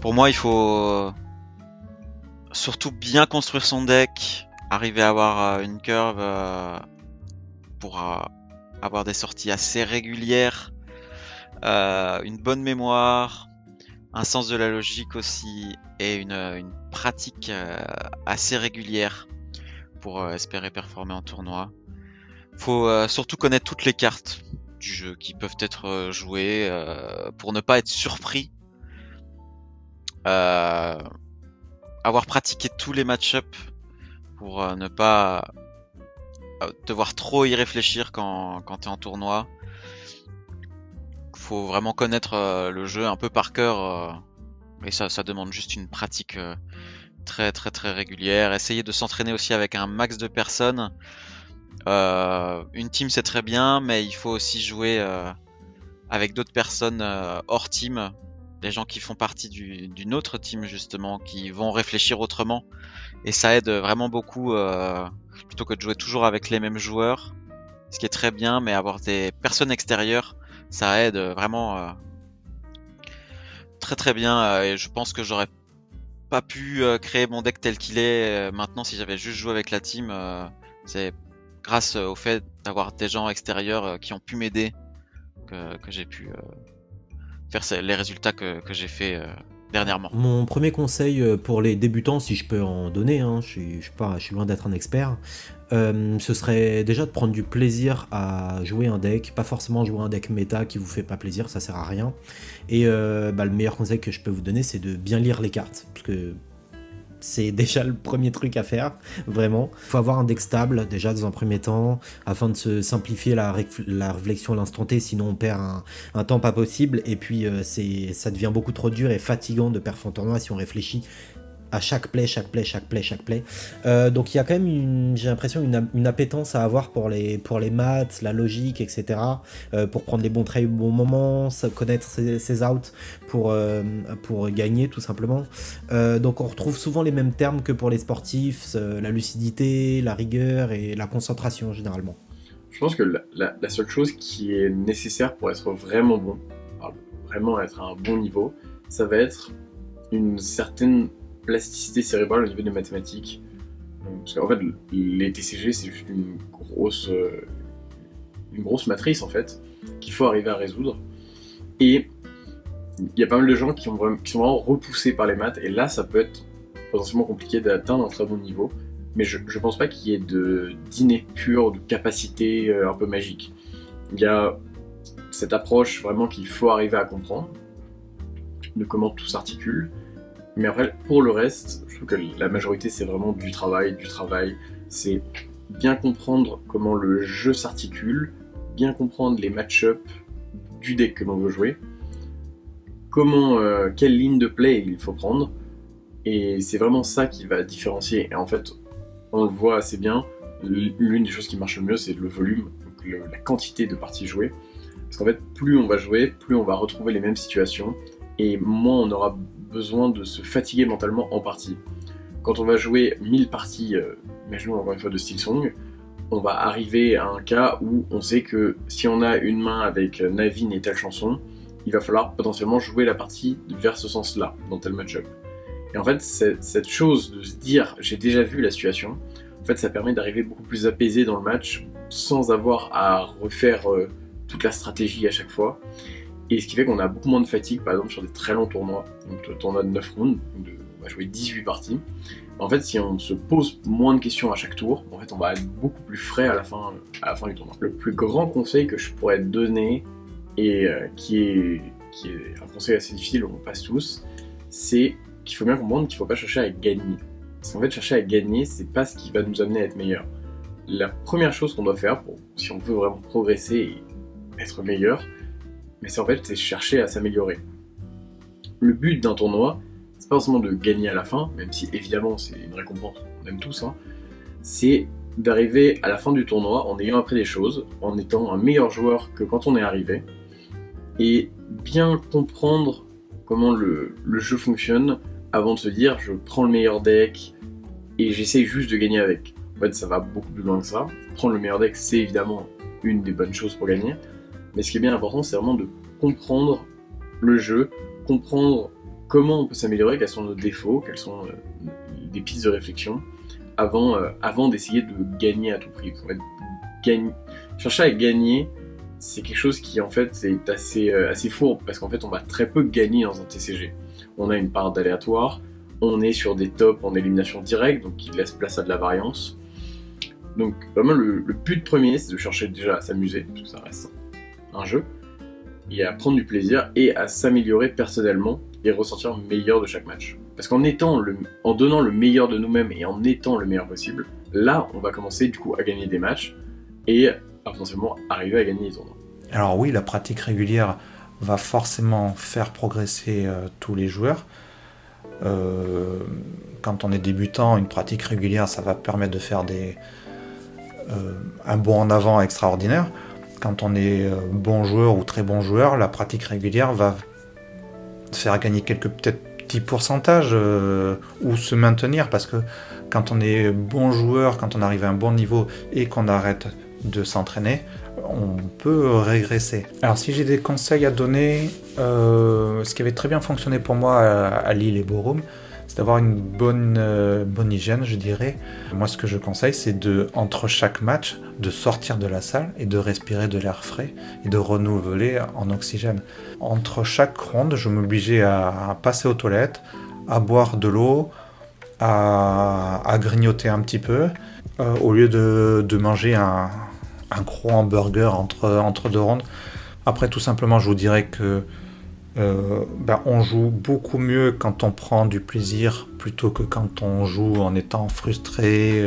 Pour moi, il faut surtout bien construire son deck, arriver à avoir une curve pour avoir des sorties assez régulières, une bonne mémoire, un sens de la logique aussi et une pratique assez régulière pour espérer performer en tournoi. Faut surtout connaître toutes les cartes du jeu qui peuvent être jouées pour ne pas être surpris. Euh, Avoir pratiqué tous les match-ups pour ne pas devoir trop y réfléchir quand t'es en tournoi. Faut vraiment connaître le jeu un peu par cœur et ça demande juste une pratique très très très régulière. Essayer de s'entraîner aussi avec un max de personnes. Une team c'est très bien, mais il faut aussi jouer avec d'autres personnes hors team, des gens qui font partie d'une autre team justement, qui vont réfléchir autrement. Et ça aide vraiment beaucoup plutôt que de jouer toujours avec les mêmes joueurs, ce qui est très bien, mais avoir des personnes extérieures, ça aide vraiment très très bien. Et je pense que j'aurais pas pu créer mon deck tel qu'il est maintenant si j'avais juste joué avec la team. C'est grâce au fait d'avoir des gens extérieurs qui ont pu m'aider que j'ai pu faire les résultats que j'ai fait dernièrement. Mon premier conseil pour les débutants, si je peux en donner, hein, je suis loin d'être un expert, ce serait déjà de prendre du plaisir à jouer un deck, pas forcément jouer un deck méta qui vous fait pas plaisir, ça sert à rien. Et le meilleur conseil que je peux vous donner, c'est de bien lire les cartes, parce que c'est déjà le premier truc à faire, vraiment. Il faut avoir un deck stable, déjà, dans un premier temps, afin de se simplifier la réflexion à l'instant T, sinon on perd un temps pas possible. Et puis, ça devient beaucoup trop dur et fatigant de perf en tournoi si on réfléchit à chaque play. Donc il y a quand même, j'ai l'impression, une appétence à avoir pour les maths, la logique, etc. Pour prendre les bons traits au bon moment, connaître ses outs pour gagner tout simplement. Donc on retrouve souvent les mêmes termes que pour les sportifs, la lucidité, la rigueur et la concentration généralement. Je pense que la seule chose qui est nécessaire pour être vraiment bon, alors vraiment être à un bon niveau, ça va être une certaine plasticité cérébrale au niveau des mathématiques. Parce qu'en fait, les TCG, c'est juste une grosse matrice en fait, qu'il faut arriver à résoudre. Et il y a pas mal de gens qui sont vraiment repoussés par les maths, et là, ça peut être potentiellement compliqué d'atteindre un très bon niveau. Mais je pense pas qu'il y ait d'inné pur, de capacité un peu magique. Il y a cette approche vraiment qu'il faut arriver à comprendre, de comment tout s'articule. Mais après, pour le reste, je trouve que la majorité, c'est vraiment du travail. C'est bien comprendre comment le jeu s'articule, bien comprendre les match-ups du deck que l'on veut jouer, quelle ligne de play il faut prendre, et c'est vraiment ça qui va différencier. Et en fait, on le voit assez bien, l'une des choses qui marche le mieux, c'est le volume, donc la quantité de parties jouées. Parce qu'en fait, plus on va jouer, plus on va retrouver les mêmes situations, et moins on aura besoin de se fatiguer mentalement en partie. Quand on va jouer 1000 parties, imaginons encore une fois de Silksong, on va arriver à un cas où on sait que si on a une main avec Navin et telle chanson, il va falloir potentiellement jouer la partie vers ce sens-là, dans tel match-up. Et en fait, cette chose de se dire j'ai déjà vu la situation, en fait, ça permet d'arriver beaucoup plus apaisé dans le match sans avoir à refaire toute la stratégie à chaque fois. Et ce qui fait qu'on a beaucoup moins de fatigue, par exemple sur des très longs tournois, donc le tournoi de 9 rounds, on va jouer 18 parties. En fait, si on se pose moins de questions à chaque tour, en fait, on va être beaucoup plus frais à la fin du tournoi. Le plus grand conseil que je pourrais te donner, et qui est un conseil assez difficile, on passe tous, c'est qu'il faut bien comprendre qu'il ne faut pas chercher à gagner. Parce qu'en fait, chercher à gagner, c'est pas ce qui va nous amener à être meilleur. La première chose qu'on doit faire, si on veut vraiment progresser et être meilleur, mais c'est chercher à s'améliorer. Le but d'un tournoi, c'est pas forcément de gagner à la fin, même si évidemment c'est une récompense, on aime tous, hein, c'est d'arriver à la fin du tournoi en ayant appris des choses, en étant un meilleur joueur que quand on est arrivé, et bien comprendre comment le jeu fonctionne avant de se dire je prends le meilleur deck et j'essaye juste de gagner avec. En fait, ça va beaucoup plus loin que ça. Prendre le meilleur deck, c'est évidemment une des bonnes choses pour gagner, mais ce qui est bien important, c'est vraiment de comprendre le jeu, comprendre comment on peut s'améliorer, quels sont nos défauts, quelles sont des pistes de réflexion avant d'essayer de gagner à tout prix. En fait, chercher à gagner, c'est quelque chose qui en fait est assez fourbe, parce qu'en fait on va très peu gagner dans un TCG. On a une part d'aléatoire, on est sur des tops en élimination directe, donc qui laisse place à de la variance. Donc vraiment le but premier, c'est de chercher déjà à s'amuser, parce que ça reste un jeu, et à prendre du plaisir, et à s'améliorer personnellement, et ressortir meilleur de chaque match. Parce qu'en donnant le meilleur de nous-mêmes, et en étant le meilleur possible, là on va commencer du coup à gagner des matchs, et à potentiellement arriver à gagner les tournois. Alors oui, la pratique régulière va forcément faire progresser tous les joueurs. Quand on est débutant, une pratique régulière, ça va permettre de faire un bond en avant extraordinaire. Quand on est bon joueur ou très bon joueur, la pratique régulière va faire gagner peut-être petits pourcentages ou se maintenir, parce que quand on est bon joueur, quand on arrive à un bon niveau et qu'on arrête de s'entraîner, on peut régresser. Alors si j'ai des conseils à donner, ce qui avait très bien fonctionné pour moi à Lille et Borum, c'est d'avoir une bonne hygiène, je dirais. Moi, ce que je conseille, c'est entre chaque match, de sortir de la salle et de respirer de l'air frais et de renouveler en oxygène. Entre chaque ronde, je m'obligeais à passer aux toilettes, à boire de l'eau, à grignoter un petit peu, au lieu de manger un gros hamburger entre deux rondes. Après, tout simplement, je vous dirais que on joue beaucoup mieux quand on prend du plaisir plutôt que quand on joue en étant frustré,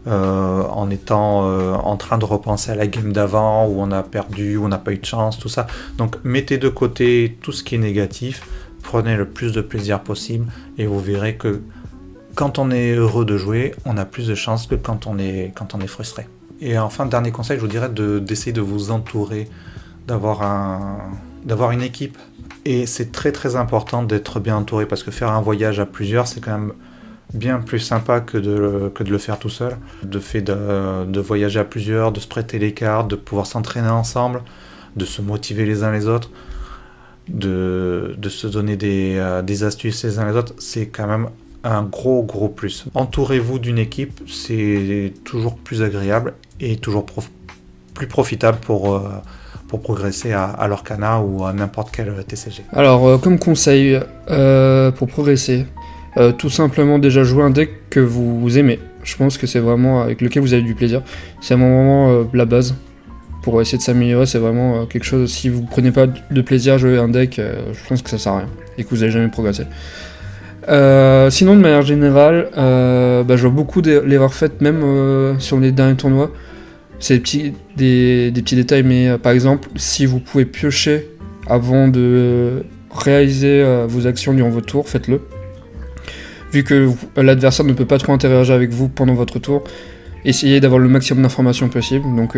en étant en train de repenser à la game d'avant, où on a perdu, où on n'a pas eu de chance, tout ça. Donc mettez de côté tout ce qui est négatif, prenez le plus de plaisir possible, et vous verrez que quand on est heureux de jouer, on a plus de chance que quand on est frustré. Et enfin, dernier conseil, je vous dirais d'essayer de vous entourer, d'avoir une équipe. Et c'est très très important d'être bien entouré, parce que faire un voyage à plusieurs, c'est quand même bien plus sympa que de le faire tout seul. Le fait de voyager à plusieurs, de se prêter les cartes, de pouvoir s'entraîner ensemble, de se motiver les uns les autres, de se donner des astuces les uns les autres, c'est quand même un gros plus. Entourez-vous d'une équipe, c'est toujours plus agréable et toujours plus profitable pour progresser à l'Orcana ou à n'importe quel TCG. Alors, comme conseil pour progresser, tout simplement déjà jouer un deck que vous aimez. Je pense que c'est vraiment avec lequel vous avez du plaisir. C'est vraiment la base. Pour essayer de s'améliorer, c'est vraiment quelque chose. Si vous prenez pas de plaisir à jouer un deck, je pense que ça sert à rien et que vous n'allez jamais progresser. Sinon, de manière générale, je vois beaucoup d'erreurs faites, même sur les derniers tournois. C'est des petits détails, mais par exemple, si vous pouvez piocher avant de réaliser vos actions durant votre tour, faites-le. Vu que l'adversaire ne peut pas trop interagir avec vous pendant votre tour, essayez d'avoir le maximum d'informations possible. Donc,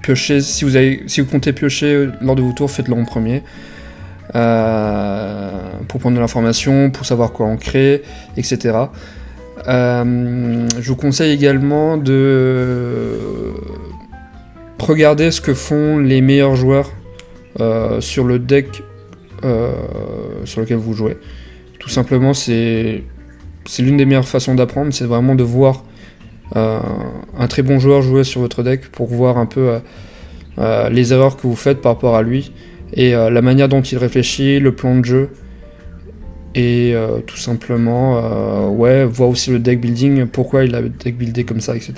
piochez, si vous comptez piocher lors de vos tours, faites-le en premier. Pour prendre de l'information, pour savoir quoi en créer, etc. Je vous conseille également de regarder ce que font les meilleurs joueurs sur le deck sur lequel vous jouez. Tout simplement, c'est l'une des meilleures façons d'apprendre, c'est vraiment de voir un très bon joueur jouer sur votre deck pour voir un peu les erreurs que vous faites par rapport à lui et la manière dont il réfléchit, le plan de jeu. Et tout simplement, voir aussi le deck building, pourquoi il a le deck buildé comme ça, etc.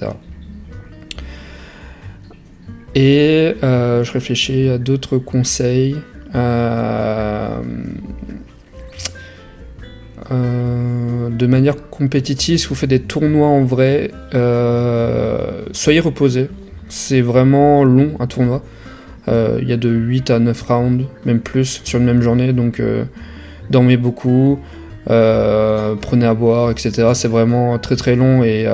Et je réfléchis à d'autres conseils. De manière compétitive, si vous faites des tournois en vrai, soyez reposés. C'est vraiment long un tournoi. Il y a de 8 à 9 rounds, même plus, sur une même journée, donc dormez beaucoup, prenez à boire, etc. C'est vraiment très très long et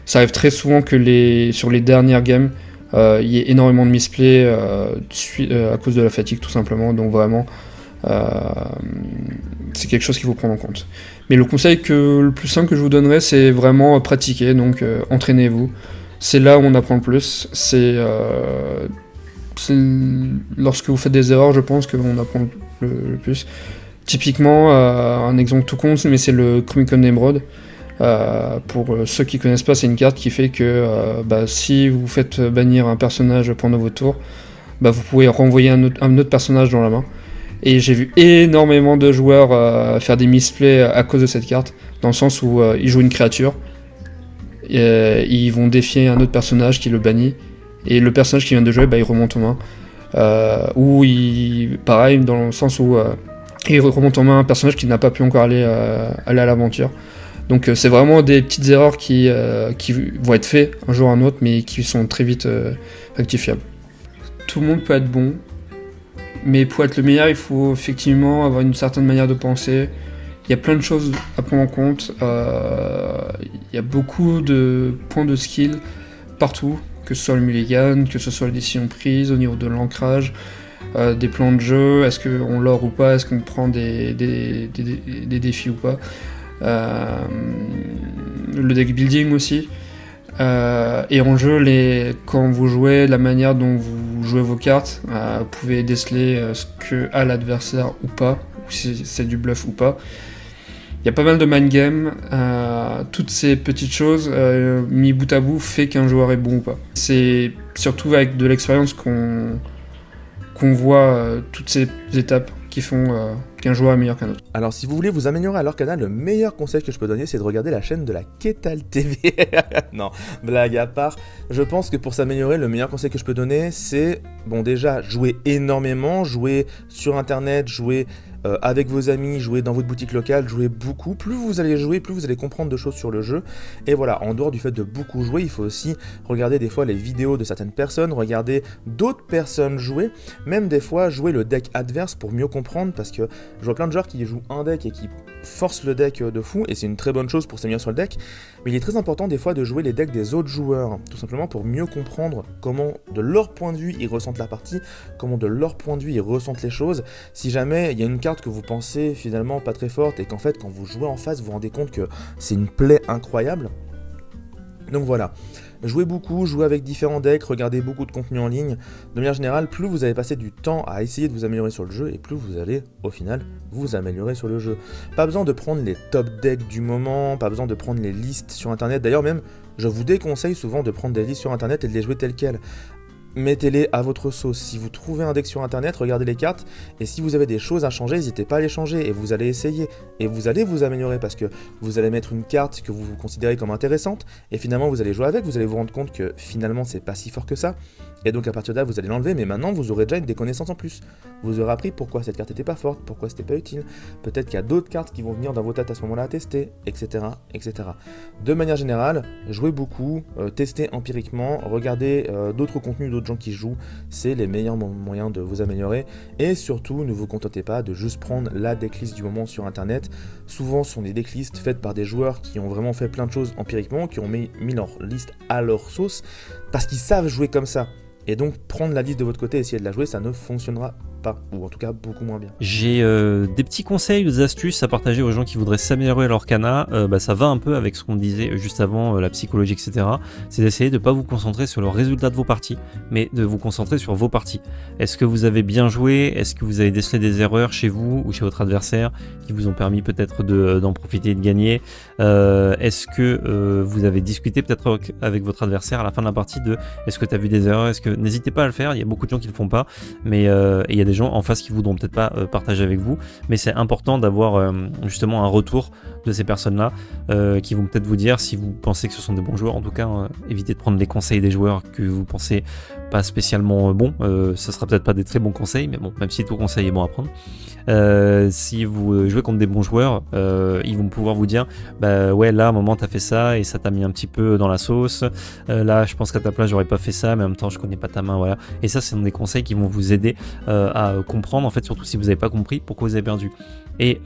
ça arrive très souvent que sur les dernières games, il y ait énormément de misplays à cause de la fatigue tout simplement, donc vraiment c'est quelque chose qu'il faut prendre en compte. Mais le conseil le plus simple que je vous donnerais, c'est vraiment pratiquer, donc entraînez-vous. C'est là où on apprend le plus, c'est lorsque vous faites des erreurs, je pense qu'on apprend le plus. Typiquement, un exemple tout con, mais c'est le Chromicon Emerald. Pour ceux qui connaissent pas, c'est une carte qui fait que si vous faites bannir un personnage pendant votre tour, vous pouvez renvoyer un autre personnage dans la main. Et j'ai vu énormément de joueurs faire des misplays à cause de cette carte, dans le sens où ils jouent une créature, ils vont défier un autre personnage qui le bannit, et le personnage qui vient de jouer, il remonte en main. Ou pareil, dans le sens où il remonte en main un personnage qui n'a pas pu encore aller à l'aventure. Donc c'est vraiment des petites erreurs qui vont être faites un jour ou un autre, mais qui sont très vite rectifiables. Tout le monde peut être bon, mais pour être le meilleur, il faut effectivement avoir une certaine manière de penser. Il y a plein de choses à prendre en compte. Il y a beaucoup de points de skill partout, que ce soit le mulligan, que ce soit les décisions prises au niveau de l'ancrage, des plans de jeu, est-ce qu'on lore ou pas, est-ce qu'on prend des défis ou pas. Le deck building aussi. Et en jeu, quand vous jouez, la manière dont vous jouez vos cartes, vous pouvez déceler ce que a l'adversaire ou pas, ou si c'est du bluff ou pas. Il y a pas mal de mind game, toutes ces petites choses mis bout à bout fait qu'un joueur est bon ou pas. C'est surtout avec de l'expérience qu'on voit toutes ces étapes qui font qu'un joueur est meilleur qu'un autre. Alors si vous voulez vous améliorer à l'Orcana, le meilleur conseil que je peux donner, c'est de regarder la chaîne de la Ketal TV. Non, blague à part, je pense que pour s'améliorer, le meilleur conseil que je peux donner, c'est, déjà, jouer énormément, jouer sur internet, jouer avec vos amis, jouer dans votre boutique locale, jouer beaucoup. Plus vous allez jouer, plus vous allez comprendre de choses sur le jeu. Et voilà, en dehors du fait de beaucoup jouer, il faut aussi regarder des fois les vidéos de certaines personnes, regarder d'autres personnes jouer, même des fois jouer le deck adverse pour mieux comprendre, parce que je vois plein de joueurs qui jouent un deck et qui forcent le deck de fou, et c'est une très bonne chose pour s'améliorer sur le deck, mais il est très important des fois de jouer les decks des autres joueurs, tout simplement pour mieux comprendre comment, de leur point de vue, ils ressentent la partie, comment de leur point de vue, ils ressentent les choses. Si jamais il y a une carte que vous pensez finalement pas très forte, et qu'en fait, quand vous jouez en face, vous vous rendez compte que c'est une plaie incroyable. Donc voilà. Jouez beaucoup, jouez avec différents decks, regardez beaucoup de contenu en ligne. De manière générale, plus vous allez passer du temps à essayer de vous améliorer sur le jeu, et plus vous allez, au final, vous améliorer sur le jeu. Pas besoin de prendre les top decks du moment, pas besoin de prendre les listes sur internet. D'ailleurs même, je vous déconseille souvent de prendre des listes sur internet et de les jouer telles quelles. Mettez-les à votre sauce. Si vous trouvez un deck sur internet, regardez les cartes, et si vous avez des choses à changer, n'hésitez pas à les changer, et vous allez essayer, et vous allez vous améliorer, parce que vous allez mettre une carte que vous considérez comme intéressante, et finalement vous allez jouer avec, vous allez vous rendre compte que finalement c'est pas si fort que ça, et donc à partir de là vous allez l'enlever, mais maintenant vous aurez déjà des connaissances en plus. Vous aurez appris pourquoi cette carte était pas forte, pourquoi c'était pas utile, peut-être qu'il y a d'autres cartes qui vont venir dans vos têtes à ce moment-là à tester, etc., etc. De manière générale, jouez beaucoup, testez empiriquement, regardez d'autres contenus d'autres gens qui jouent, c'est les meilleurs moyens de vous améliorer. Et surtout, ne vous contentez pas de juste prendre la decklist du moment sur internet. Souvent ce sont des decklists faites par des joueurs qui ont vraiment fait plein de choses empiriquement, qui ont mis leur liste à leur sauce, parce qu'ils savent jouer comme ça. Et donc prendre la liste de votre côté et essayer de la jouer, ça ne fonctionnera pas, ou en tout cas beaucoup moins bien. J'ai des petits conseils, des astuces à partager aux gens qui voudraient s'améliorer à l'Orcana. Ça va un peu avec ce qu'on disait juste avant, la psychologie, etc. C'est d'essayer de ne pas vous concentrer sur le résultat de vos parties, mais de vous concentrer sur vos parties. Est-ce que vous avez bien joué? Est-ce que vous avez décelé des erreurs chez vous ou chez votre adversaire qui vous ont permis peut-être d'en profiter et de gagner? Est-ce que vous avez discuté peut-être avec votre adversaire à la fin de la partie de est-ce que tu as vu des erreurs? N'hésitez pas à le faire, il y a beaucoup de gens qui le font pas, mais il y a des gens en face qui voudront peut-être pas partager avec vous, mais c'est important d'avoir justement un retour de ces personnes-là qui vont peut-être vous dire si vous pensez que ce sont des bons joueurs. En tout cas, évitez de prendre les conseils des joueurs que vous pensez pas spécialement bons. Ça sera peut-être pas des très bons conseils, mais bon, même si tout conseil est bon à prendre. Si vous jouez contre des bons joueurs, ils vont pouvoir vous dire ouais, là à un moment t'as fait ça et ça t'a mis un petit peu dans la sauce, là je pense qu'à ta place j'aurais pas fait ça, mais en même temps je connais pas ta main, voilà. Et ça c'est des conseils qui vont vous aider à comprendre, en fait, surtout si vous avez pas compris pourquoi vous avez perdu. Et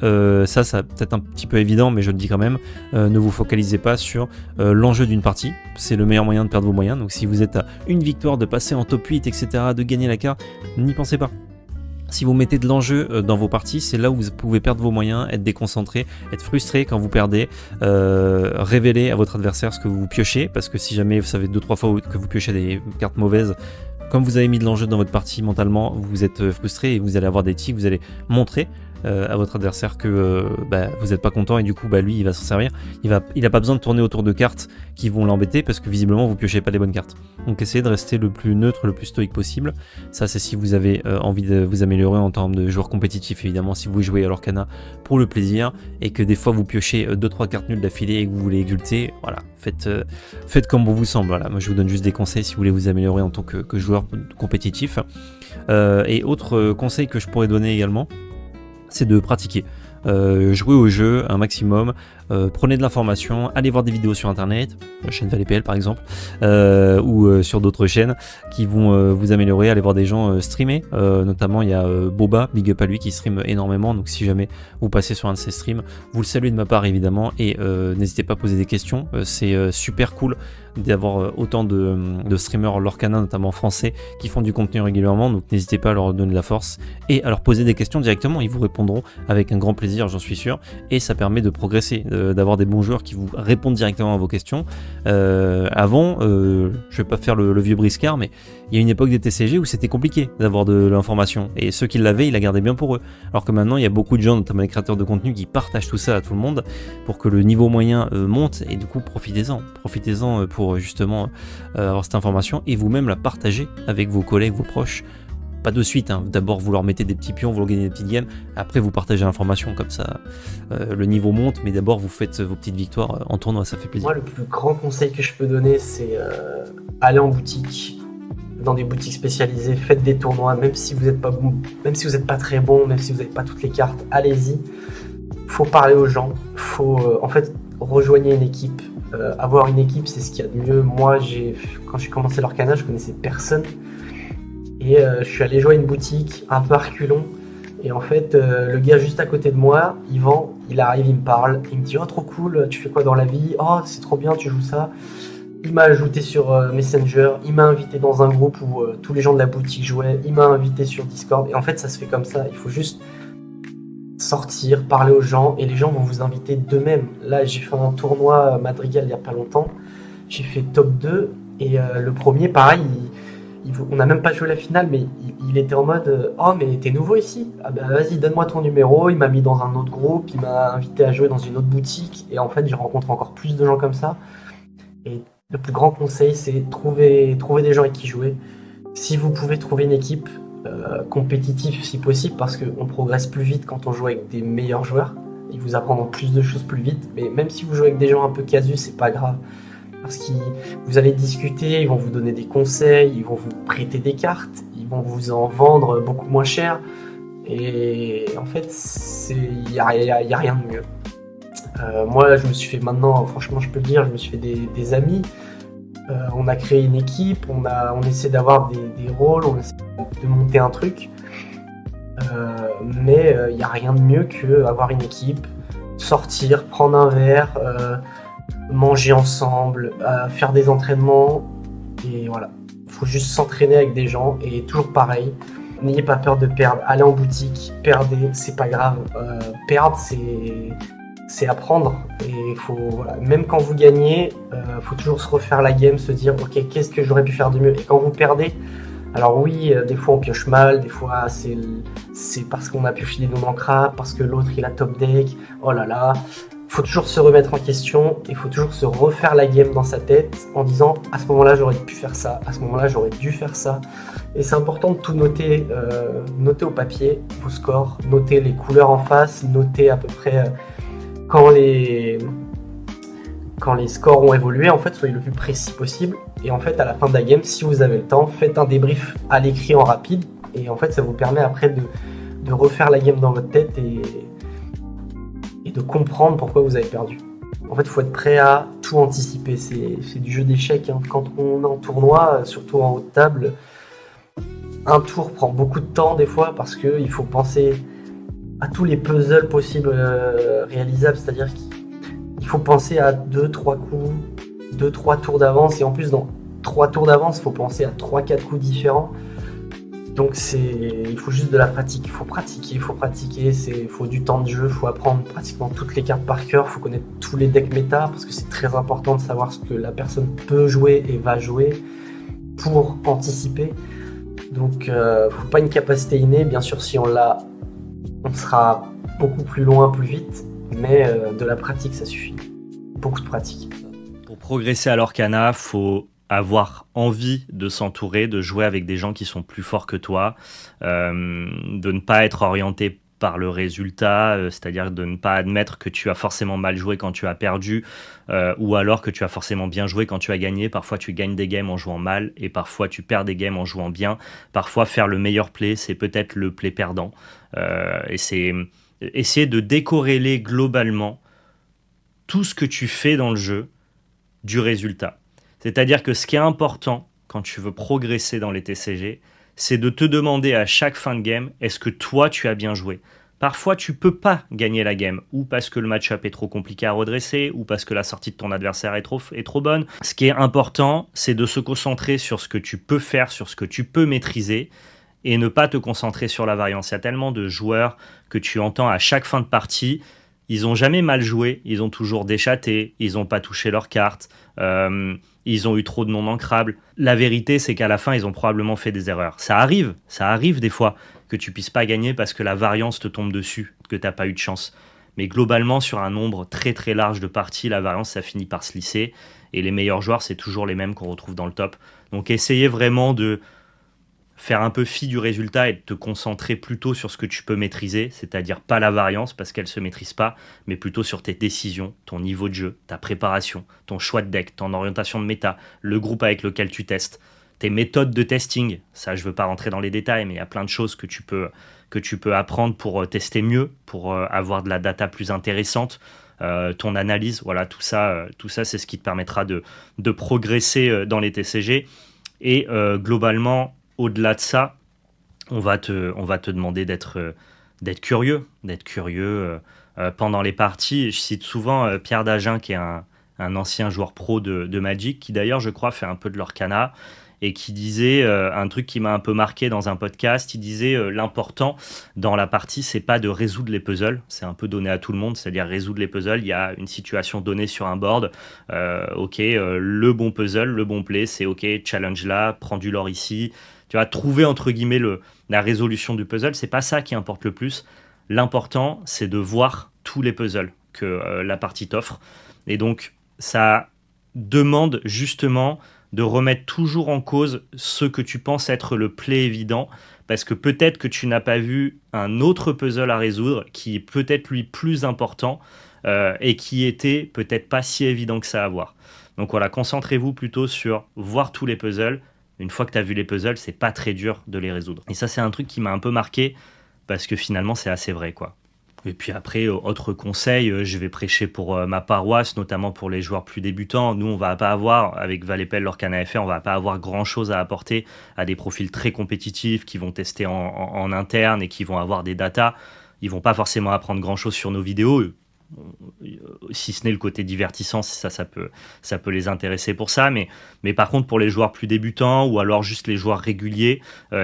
ça peut-être un petit peu évident, mais je le dis quand même, ne vous focalisez pas sur l'enjeu d'une partie, c'est le meilleur moyen de perdre vos moyens. Donc si vous êtes à une victoire de passer en top 8, etc., de gagner la carte, n'y pensez pas. Si vous mettez de l'enjeu dans vos parties, c'est là où vous pouvez perdre vos moyens, être déconcentré, être frustré quand vous perdez, révéler à votre adversaire ce que vous piochez, parce que si jamais vous savez 2-3 fois que vous piochez des cartes mauvaises, comme vous avez mis de l'enjeu dans votre partie mentalement, vous êtes frustré et vous allez avoir des tics, vous allez montrer à votre adversaire que vous n'êtes pas content et du coup lui il va s'en servir. Il a pas besoin de tourner autour de cartes qui vont l'embêter parce que visiblement vous piochez pas les bonnes cartes. Donc essayez de rester le plus neutre, le plus stoïque possible. Ça c'est si vous avez envie de vous améliorer en termes de joueur compétitif. Évidemment si vous jouez à l'Orcana pour le plaisir et que des fois vous piochez 2-3 cartes nulles d'affilée et que vous voulez exulter, voilà, faites comme bon vous semble. Voilà. Moi je vous donne juste des conseils si vous voulez vous améliorer en tant que joueur compétitif. Et autre conseil que je pourrais donner également, c'est de pratiquer. Jouer au jeu un maximum, prenez de l'information, allez voir des vidéos sur internet, la chaîne ValleyPL par exemple, ou sur d'autres chaînes qui vont vous améliorer, allez voir des gens streamer, notamment il y a Boba, big up à lui qui stream énormément, donc si jamais vous passez sur un de ses streams, vous le saluez de ma part évidemment, et n'hésitez pas à poser des questions, c'est super cool d'avoir autant de streamers l'Orcana, notamment français, qui font du contenu régulièrement, donc n'hésitez pas à leur donner de la force et à leur poser des questions directement, ils vous répondront avec un grand plaisir, j'en suis sûr, et ça permet de progresser, d'avoir des bons joueurs qui vous répondent directement à vos questions. Avant, je vais pas faire le vieux briscard, mais il y a une époque des TCG où c'était compliqué d'avoir de l'information, et ceux qui l'avaient, ils la gardaient bien pour eux, alors que maintenant il y a beaucoup de gens, notamment les créateurs de contenu, qui partagent tout ça à tout le monde pour que le niveau moyen monte, et du coup profitez-en pour justement avoir cette information et vous-même la partager avec vos collègues, vos proches. Pas de suite, hein. D'abord vous leur mettez des petits pions, vous leur gagnez des petites games, après vous partagez l'information, comme ça le niveau monte, mais d'abord vous faites vos petites victoires en tournoi, ça fait plaisir. Moi le plus grand conseil que je peux donner c'est aller en boutique, dans des boutiques spécialisées, faites des tournois, même si vous n'êtes pas bon, même si vous n'êtes pas très bon, même si vous n'avez pas toutes les cartes, allez-y, faut parler aux gens, faut en fait rejoignez une équipe. Avoir une équipe, c'est ce qu'il y a de mieux. Moi, quand j'ai commencé l'Orcana, je connaissais personne. Et je suis allé jouer à une boutique, un peu à reculons. Et en fait, le gars juste à côté de moi, Yvan, il arrive, il me parle. Il me dit « Oh, trop cool, tu fais quoi dans la vie? Oh, c'est trop bien, tu joues ça. » Il m'a ajouté sur Messenger. Il m'a invité dans un groupe où tous les gens de la boutique jouaient. Il m'a invité sur Discord. Et en fait, ça se fait comme ça. Il faut juste sortir, parler aux gens, et les gens vont vous inviter d'eux-mêmes. Là, j'ai fait un tournoi à Madrigal il y a pas longtemps, j'ai fait top 2, et le premier, pareil, on n'a même pas joué la finale, mais il était en mode « Oh, mais t'es nouveau ici? Ah bah vas-y, donne-moi ton numéro », il m'a mis dans un autre groupe, il m'a invité à jouer dans une autre boutique, et en fait, j'ai rencontré encore plus de gens comme ça, et le plus grand conseil, c'est trouver des gens avec qui jouer. Si vous pouvez trouver une équipe, compétitif si possible, parce qu'on progresse plus vite quand on joue avec des meilleurs joueurs, ils vous apprendront plus de choses plus vite, mais même si vous jouez avec des gens un peu casus, c'est pas grave, parce que vous allez discuter, ils vont vous donner des conseils, ils vont vous prêter des cartes, ils vont vous en vendre beaucoup moins cher, et en fait il y a rien de mieux. Moi je me suis fait maintenant, franchement je peux le dire, je me suis fait des amis. On a créé une équipe, on essaie d'avoir des rôles, on essaie de monter un truc, mais il n'y a rien de mieux qu'avoir une équipe, sortir, prendre un verre, manger ensemble, faire des entraînements, et voilà. Il faut juste s'entraîner avec des gens, et toujours pareil, n'ayez pas peur de perdre, allez en boutique, perdez, c'est pas grave, perdre c'est apprendre, et voilà. Même quand vous gagnez, faut toujours se refaire la game, se dire ok, qu'est-ce que j'aurais pu faire de mieux, et quand vous perdez, alors oui, des fois on pioche mal, des fois c'est parce qu'on a pioché des non-ancrables, parce que l'autre il a top deck, oh là là, faut toujours se remettre en question, et faut toujours se refaire la game dans sa tête en disant à ce moment-là j'aurais pu faire ça, à ce moment-là j'aurais dû faire ça, et c'est important de tout noter, noter au papier vos scores, noter les couleurs en face, noter à peu près quand les scores ont évolué, en fait, soyez le plus précis possible. Et en fait, à la fin de la game, si vous avez le temps, faites un débrief à l'écrit en rapide. Et en fait, ça vous permet après de refaire la game dans votre tête et de comprendre pourquoi vous avez perdu. En fait, il faut être prêt à tout anticiper. C'est du jeu d'échecs, hein. Quand on est en tournoi, surtout en haut de table, un tour prend beaucoup de temps des fois parce qu'il faut penser à tous les puzzles possibles réalisables, c'est-à-dire qu'il faut penser à 2-3 coups, 2-3 tours d'avance, et en plus dans 3 tours d'avance, il faut penser à 3-4 coups différents. Donc il faut juste de la pratique, il faut pratiquer, il faut du temps de jeu, il faut apprendre pratiquement toutes les cartes par cœur, il faut connaître tous les decks méta, parce que c'est très important de savoir ce que la personne peut jouer et va jouer pour anticiper. Donc faut pas une capacité innée, bien sûr si on l'a, on sera beaucoup plus loin, plus vite, mais de la pratique, ça suffit. Beaucoup de pratique. Pour progresser à l'Orcana, faut avoir envie de s'entourer, de jouer avec des gens qui sont plus forts que toi, de ne pas être orienté par le résultat, c'est-à-dire de ne pas admettre que tu as forcément mal joué quand tu as perdu, ou alors que tu as forcément bien joué quand tu as gagné. Parfois tu gagnes des games en jouant mal, et parfois tu perds des games en jouant bien. Parfois faire le meilleur play, c'est peut-être le play perdant. Et c'est essayer de décorréler globalement tout ce que tu fais dans le jeu du résultat. C'est-à-dire que ce qui est important quand tu veux progresser dans les TCG, c'est de te demander à chaque fin de game, est-ce que toi tu as bien joué ? Parfois tu peux pas gagner la game, ou parce que le match-up est trop compliqué à redresser, ou parce que la sortie de ton adversaire est trop bonne. Ce qui est important, c'est de se concentrer sur ce que tu peux faire, sur ce que tu peux maîtriser, et ne pas te concentrer sur la variance. Il y a tellement de joueurs que tu entends à chaque fin de partie, ils ont jamais mal joué, ils ont toujours déchatté, ils ont pas touché leurs cartes, ils ont eu trop de non ancrables. La vérité, c'est qu'à la fin, ils ont probablement fait des erreurs. Ça arrive des fois que tu puisses pas gagner parce que la variance te tombe dessus, que t'as pas eu de chance. Mais globalement, sur un nombre très très large de parties, la variance, ça finit par se lisser. Et les meilleurs joueurs, c'est toujours les mêmes qu'on retrouve dans le top. Donc essayez vraiment de faire un peu fi du résultat et de te concentrer plutôt sur ce que tu peux maîtriser, c'est-à-dire pas la variance parce qu'elle se maîtrise pas, mais plutôt sur tes décisions, ton niveau de jeu, ta préparation, ton choix de deck, ton orientation de méta, le groupe avec lequel tu testes, tes méthodes de testing. Ça, je veux pas rentrer dans les détails, mais il y a plein de choses que tu peux apprendre pour tester mieux, pour avoir de la data plus intéressante, ton analyse, voilà, tout ça c'est ce qui te permettra de progresser dans les TCG. Et globalement, au-delà de ça, on va te demander d'être curieux pendant les parties. Je cite souvent Pierre Dagen, qui est un ancien joueur pro de Magic, qui d'ailleurs, je crois, fait un peu de l'Orcana, et qui disait un truc qui m'a un peu marqué dans un podcast. Il disait l'important dans la partie, c'est pas de résoudre les puzzles, c'est un peu donné à tout le monde, c'est-à-dire résoudre les puzzles. Il y a une situation donnée sur un board, le bon puzzle, le bon play, c'est ok, challenge là, prends du lore ici. Tu vas trouver entre guillemets la résolution du puzzle, c'est pas ça qui importe le plus. L'important, c'est de voir tous les puzzles que la partie t'offre. Et donc, ça demande justement de remettre toujours en cause ce que tu penses être le play évident, parce que peut-être que tu n'as pas vu un autre puzzle à résoudre qui est peut-être lui plus important et qui était peut-être pas si évident que ça à voir. Donc voilà, concentrez-vous plutôt sur voir tous les puzzles. Une fois que tu as vu les puzzles, c'est pas très dur de les résoudre. Et ça, c'est un truc qui m'a un peu marqué, parce que finalement, c'est assez vrai, quoi. Et puis après, autre conseil, je vais prêcher pour ma paroisse, notamment pour les joueurs plus débutants. Nous, on va pas avoir, avec Valepel, l'Orcana FR, on va pas avoir grand-chose à apporter à des profils très compétitifs qui vont tester en interne et qui vont avoir des datas. Ils vont pas forcément apprendre grand-chose sur nos vidéos, si ce n'est le côté divertissant, ça peut les intéresser pour ça, mais par contre pour les joueurs plus débutants ou alors juste les joueurs réguliers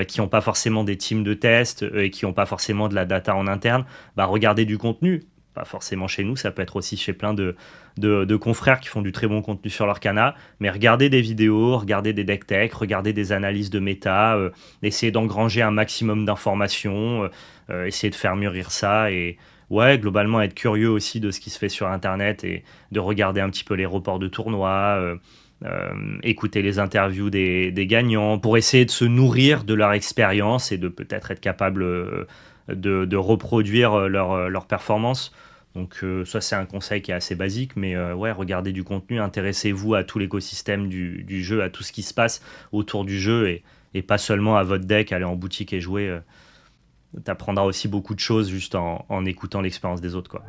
qui n'ont pas forcément des teams de test et qui n'ont pas forcément de la data en interne, regardez du contenu, pas forcément chez nous, ça peut être aussi chez plein de confrères qui font du très bon contenu sur l'Orcana, mais regardez des vidéos, regardez des deck tech, regardez des analyses de méta, essayez d'engranger un maximum d'informations, essayez de faire mûrir ça et ouais, globalement être curieux aussi de ce qui se fait sur Internet et de regarder un petit peu les reports de tournois, écouter les interviews des gagnants pour essayer de se nourrir de leur expérience et de peut-être être capable de reproduire leur performance. Donc ça, c'est un conseil qui est assez basique, mais ouais, regardez du contenu, intéressez-vous à tout l'écosystème du jeu, à tout ce qui se passe autour du jeu et pas seulement à votre deck, aller en boutique et jouer. T'apprendras aussi beaucoup de choses juste en écoutant l'expérience des autres, quoi.